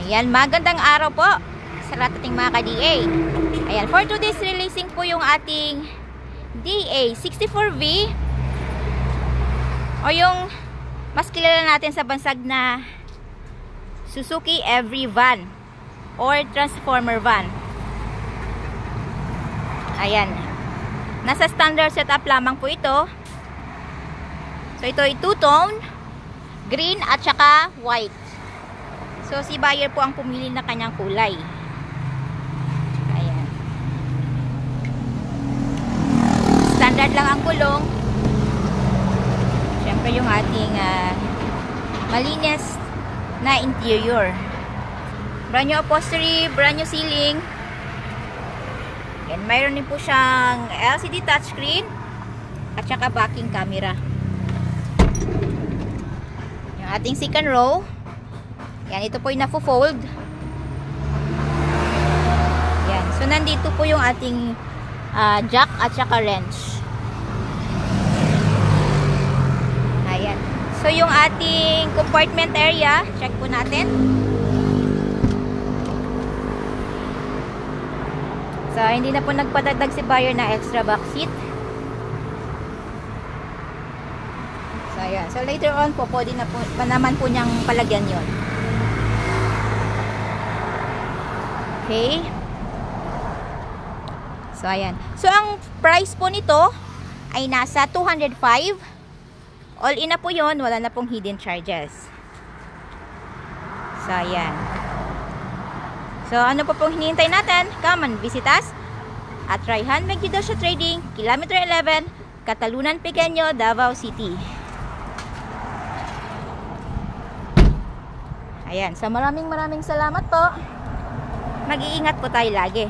Ayan, magandang araw po sa lahat ating mga ka-DA. Ayan, for today's releasing po yung ating DA64V o yung mas kilala natin sa bansag na Suzuki Every Van or Transformer Van. Ayan, nasa standard setup lamang po ito. So ito ay two-tone, green at saka white. So si buyer po ang pumili na kanyang kulay. Ayan. Standard lang ang gulong. Siyempre yung ating malinis na interior. Brand new upholstery, brand new ceiling. Ayan, mayroon din po siyang LCD touchscreen at saka backing camera. Yung ating second row. Yan, ito po yung na-fold. Yan. So, nandito po yung ating jack at saka wrench. Ayan. So, yung ating compartment area, check po natin. So, hindi na po nagpadagdag si buyer na extra back seat. So, ayan. So, later on po, pwede na po, naman po niyang palagyan yon. Okay. So, ayan. So, ang price po nito ay nasa 205. All in na po yun. Wala na pong hidden charges. So, ayan. So, ano po pong hinihintay natin? Come and visit us at Raihan Megidosyo Trading, Kilometer 11, Catalunan Pequeño, Davao City. Ayan. So, maraming salamat po. Mag-iingat po tayo lagi.